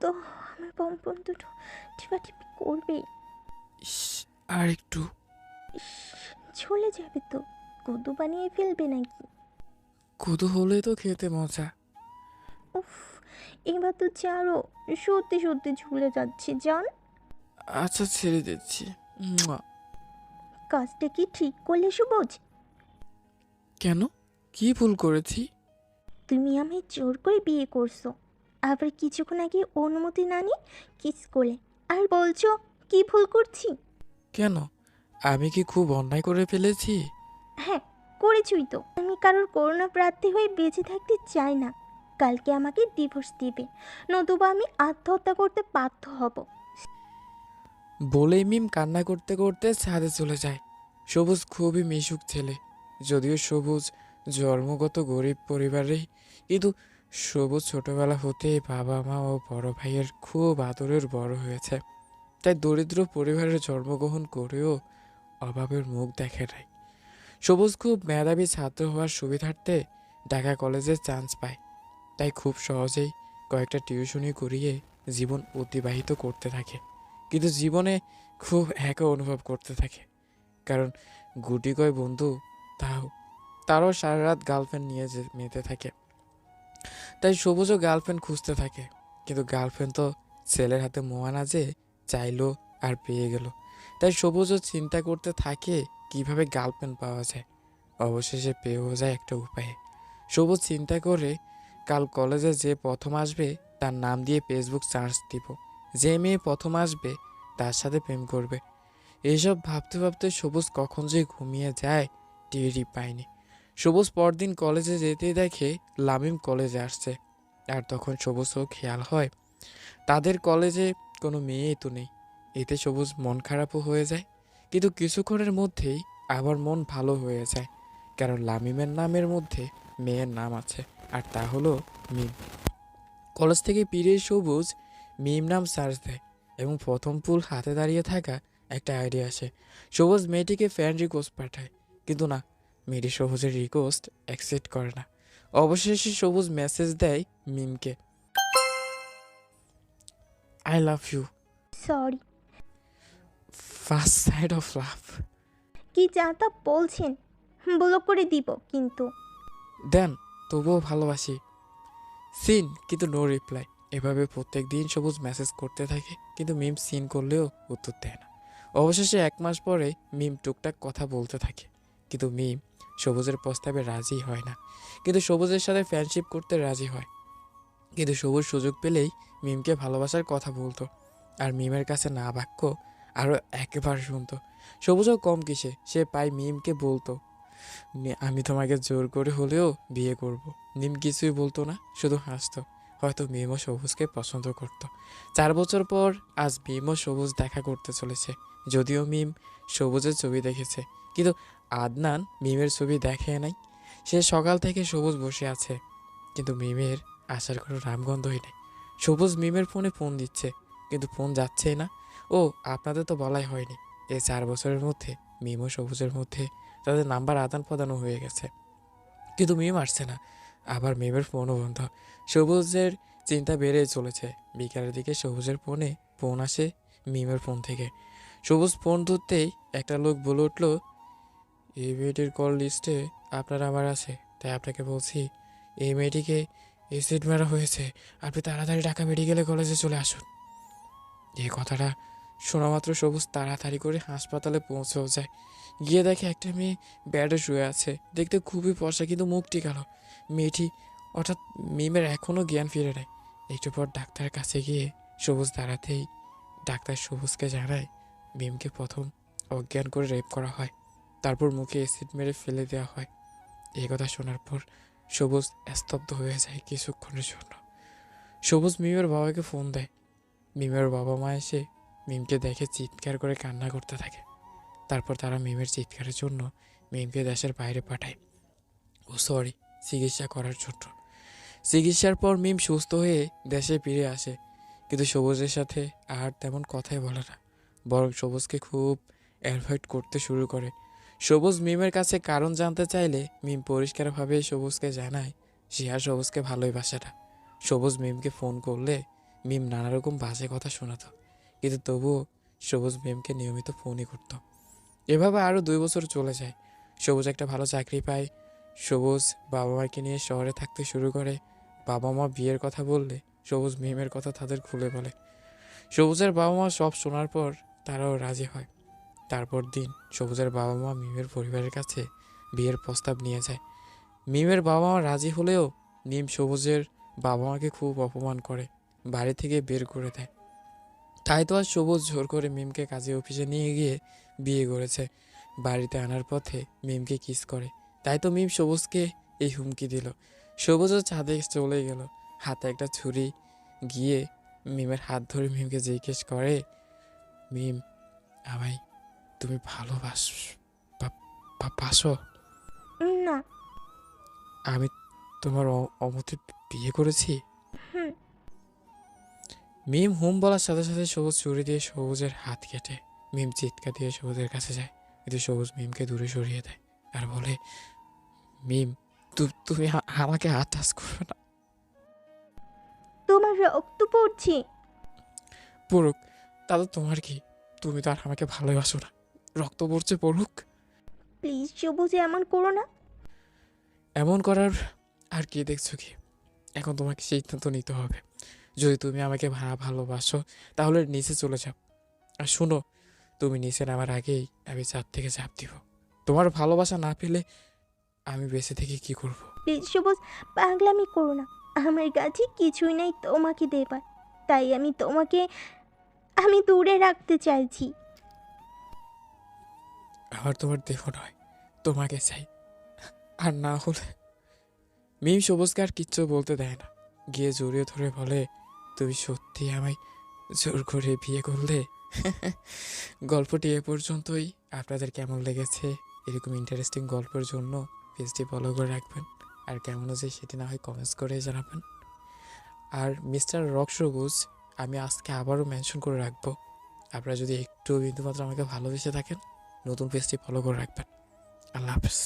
তো আমার পম্পম দুটো টিপাটিপি করবে। ইস, আর একটু। ইস, ঝলে যাবে তো। কদু বানিয়ে ফেলবে নাকি? কদু হলে তো খেতে মজা। উফ, এবার তো ছাড়ো। সত্যি সত্যি ঝুলে যাচ্ছে জান। আচ্ছা, ছেড়ে দিচ্ছি। মুয়া। কাজটা কি ঠিক করলে সুবোজ? কেন? কি ভুল করেছি? তুমি আমি জোর করে বিয়ে করছো, আবার কিছুক্ষণ আগে অনুমতি না নিয়ে কিস করলে, আর বলছো কি ভুল করছি? কেন? আমি কি খুব অন্যায় করে ফেলেছি? হ্যাঁ, করেছই তো। আমি কারোর করোনা প্রার্থী হয়ে বেঁচে থাকতে চাই না। কালকে আমাকে ডিভোর্স দিবে, নতুবা আমি আত্মহত্যা করতে বাধ্য হব। বলেই মিম কান্না করতে করতে ছাদে চলে যায়। সবুজ খুবই মিশুক ছেলে। যদিও সবুজ জন্মগত গরিব পরিবারেই, কিন্তু সবুজ ছোটবেলা হতেই বাবা মা ও বড় ভাইয়ের খুব আদরের বড় হয়েছে। তাই দরিদ্র পরিবারে জন্মগ্রহণ করেও অভাবের মুখ দেখে নাই। সবুজ খুব মেধাবী ছাত্র হওয়ার সুবিধার্থে ঢাকা কলেজে চান্স পায়। তাই খুব সহজেই কয়েকটা টিউশনি করিয়ে জীবন অতিবাহিত করতে থাকে। কিন্তু জীবনে খুব একা অনুভব করতে থাকে, কারণ গুটি কয় বন্ধু, তাও তারও সারা রাত গার্লফ্রেন্ড নিয়ে মেতে থাকে। তাই সবুজও গার্লফ্রেন্ড খুঁজতে থাকে, কিন্তু গার্লফ্রেন্ড তো ছেলের হাতে মোয়া না যে চাইলো আর পেয়ে গেল। তাই সবুজও চিন্তা করতে থাকে কিভাবে গার্লফ্রেন্ড পাওয়া যায়। অবশেষে পেয়েও যায় একটা উপায়ে। সবুজ চিন্তা করে কাল কলেজে যে প্রথম আসবে তার নাম দিয়ে ফেসবুক সার্চ দিব। যে মেয়ে প্রথম আসবে তার সাথে প্রেম করবে। এইসব ভাবতে ভাবতে সবুজ কখন যে ঘুমিয়ে যায় টেরই পায়নি। সবুজ পরদিন কলেজে যেতেই দেখে লামিম কলেজে আসছে। আর তখন সবুজও খেয়াল হয় তাদের কলেজে কোনো মেয়েই তো নেই। এতে সবুজ মন খারাপও হয়ে যায়, কিন্তু কিছুক্ষণের মধ্যেই আবার মন ভালো হয়ে যায়, কারণ লামিমের নামের মধ্যে মেয়ের নাম আছে, আর তা হলো মিম। কলেজ থেকে ফিরে সবুজ মিম নাম সার্চ দেয় এবং প্রথম পুল হাতে দাঁড়িয়ে থাকা একটা আইডিয়া আসে। সবুজ মেয়েটিকে ফ্রেন্ড রিকোয়েস্ট পাঠায়, কিন্তু না, মেয়েটি সবুজের রিকোয়েস্ট অ্যাকসেপ্ট করে না। অবশেষে সবুজ মেসেজ দেয় মিমকে, I love you. Sorry. First side of love. কি যা তা বলছেন? ব্লক করে দিব কিন্তু। দেন, তবুও ভালোবাসি। সিন, কিন্তু নো রিপ্লাই। এভাবে প্রত্যেক দিন সবুজ মেসেজ করতে থাকে, কিন্তু মিম সিন করলেও উত্তর দেয় না। অবশেষে 1 মাস পরে মিম টুকটাক কথা বলতে থাকে, কিন্তু মিম সবুজের প্রস্তাবে রাজি হয় না। কিন্তু সবুজের সাথে ফ্রেন্ডশিপ করতে রাজি হয়। কিন্তু সবুজ সুযোগ পেলেই মিমকে ভালোবাসার কথা বলতো, আর মিমের কাছে না বাক্য আরও একেবারে শুনতো। সবুজও কম কিসে, সে পাই মিমকে বলতো, আমি তোমাকে জোর করে হলেও বিয়ে করব। মিম কিছুই বলতো না, শুধু হাসতো। হয়তো মিমও সবুজকে পছন্দ করত। 4 বছর পর আজ মিম ও সবুজ দেখা করতে চলেছে। যদিও মিম সবুজের ছবি দেখেছে, কিন্তু আদনান মিমের ছবি দেখে নাই। সে সকাল থেকে সবুজ বসে আছে, কিন্তু মিমের আসার কোনো নামগন্ধই নেই। সবুজ মিমের ফোনে ফোন দিচ্ছে, কিন্তু ফোন যাচ্ছেই না। ও, আপনাদের তো বলাই হয়নি, এই 4 বছরের মধ্যে মিম ও সবুজের মধ্যে তাদের নাম্বার আদান প্রদানও হয়ে গেছে, কিন্তু মিম আসছে না। আবার মিমের ফোনও বন্ধ। সবুজের চিন্তা বেড়েই চলেছে। বিকালের দিকে সবুজের ফোনে ফোন আসে মিমের ফোন থেকে। সবুজ ফোন ধরতেই একটা লোক বলে উঠল, এই মেয়েটির কল লিস্টে আপনার আমার আছে, তাই আপনাকে বলছি এই মেয়েটিকে এসিড মারা হয়েছে। আপনি তাড়াতাড়ি ঢাকা মেডিকেলে কলেজে চলে আসুন। এই কথাটা শোনা মাত্র সবুজ তাড়াতাড়ি করে হাসপাতালে পৌঁছেও যায়। গিয়ে দেখে একটা মেয়ে বেডে শুয়ে আছে। দেখতে খুবই ফর্সা, কিন্তু মুখটি কালো। মেয়েটি অর্থাৎ মিমের এখনও জ্ঞান ফিরে নেয়। একটু পর ডাক্তারের কাছে গিয়ে সবুজ দাঁড়াতেই ডাক্তার সবুজকে জানায় মিমকে প্রথম অজ্ঞান করে রেপ করা হয়, তারপর মুখে অ্যাসিড মেরে ফেলে দেওয়া হয়। এই কথা শোনার পর সবুজ স্তব্ধ হয়ে যায় কিছুক্ষণের জন্য। সবুজ মিমের বাবাকে ফোন দেয়। মিমের বাবা মা এসে মিমকে দেখে চিৎকার করে কান্না করতে থাকে। তারপর তারা মিমের চিৎকারের জন্য মিমকে দেশের বাইরে পাঠায়, ও সরি, চিকিৎসা করার জন্য। চিকিৎসার পর মিম সুস্থ হয়ে দেশে ফিরে আসে, কিন্তু সবুজের সাথে আর তেমন কথাই বলে না, বরং সবুজকে খুব অ্যাভয়েড করতে শুরু করে। সবুজ মিমের কাছে কারণ জানতে চাইলে মিম পরিষ্কারভাবে সবুজকে জানায় সে আর সবুজকে ভালোই বাসে না। সবুজ মিমকে ফোন করলে মিম নানা রকম বাজে কথা শোনাতো, কিন্তু তবুও সবুজ মিমকে নিয়মিত ফোনই করত। এভাবে আরও 2 বছর চলে যায়। সবুজ একটা ভালো চাকরি পায়। সবুজ বাবা মাকে নিয়ে শহরে থাকতে শুরু করে। বাবা মা বিয়ের কথা বললে সবুজ মিমের কথা তাদের খুলে বলে। সবুজের বাবা মা সব শোনার পর তারাও রাজি হয়। তারপর দিন সবুজের বাবা মা মিমের পরিবারের কাছে বিয়ের প্রস্তাব নিয়ে যায়। মিমের বাবা মা রাজি হলেও মিম সবুজের বাবা মাকে খুব অপমান করে, বাড়ি থেকে বের করে দেয়। তাই তো আজ সবুজ জোর করে মিমকে কাজে অফিসে নিয়ে গিয়ে বিয়ে করেছে। বাড়িতে আনার পথে মিমকে কিস করে। তাই তো মিম সবুজকে এই হুমকি দিল। সবুজও ছাদে চলে গেল, হাতে একটা ছুরি। গিয়ে মিমের হাত ধরে মিমকে জিজ্ঞেস করে, মিম আমায় তুমি বাসো? না। আমি তোমার অমতে বিয়ে করেছি? হুম। মিম হুম বলার সাথে সাথে সবুজ ছুরি দিয়ে সবুজের হাত কেটে। মিম চিৎকার দিয়ে সবুজের কাছে যায়, কিন্তু সবুজ মিমকে দূরে সরিয়ে দেয় আর বলে, মিম তুমি আমাকে হাত টাচ করবে না। তোমার রক্ত পড়ছে। পড়ুক, তাতে তোমার কি? তুমি তো আর আমাকে ভালোবাসো না। রক্ত পড়ছে, পড়ুক। প্লিজ সবুজ, এমন করো না। এমন করার আর কি দেখছো কি? এখন তোমাকে সিদ্ধান্ত নিতে হবে। যদি তুমি আমাকে ভালোবাসো তাহলে নিচে চলে যাও। আর শুনো, তুমি নিচে নামার আগেই আমি ছাদ থেকে ঝাঁপ দিব। তোমার ভালোবাসা না পেলে আমি বেঁচে থেকে কি করব? প্লিজ সবুজ, পাগলামি করো না। আমার কাছে কিছুই নেই তোমাকে দেবার, তাই আমি দূরে রাখতে চাইছি। আমার তোমার দেহ নয়, তোমাকে চাই। আর না হলে মিম সবুজকে আর কিচ্ছু বলতে দেয় না, গিয়ে জড়িয়ে ধরে বলে, তুমি সত্যি আমায় জোর করে বিয়ে করলে? গল্পটি এ পর্যন্তই। আপনাদের কেমন লেগেছে? এরকম ইন্টারেস্টিং গল্পের জন্য পেজটি ফলো করে রাখবেন। আর কেমন আছে সেটি না হয় কমেন্টস করে জানাবেন। আর মিস্টার রক সবুজ আমি আজকে আবারও মেনশন করে রাখবো, আপনারা যদি একটু বিন্দুমাত্র আমাকে ভালোবেসে থাকেন নতুন পেজটি ফলো করে রাখবেন। আল্লাহ হাফেজ।